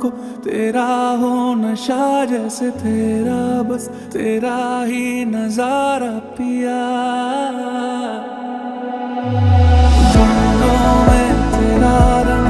को तेरा हो नशा, जैसे तेरा बस तेरा ही नजारा पिया। बालों में तेरा रंग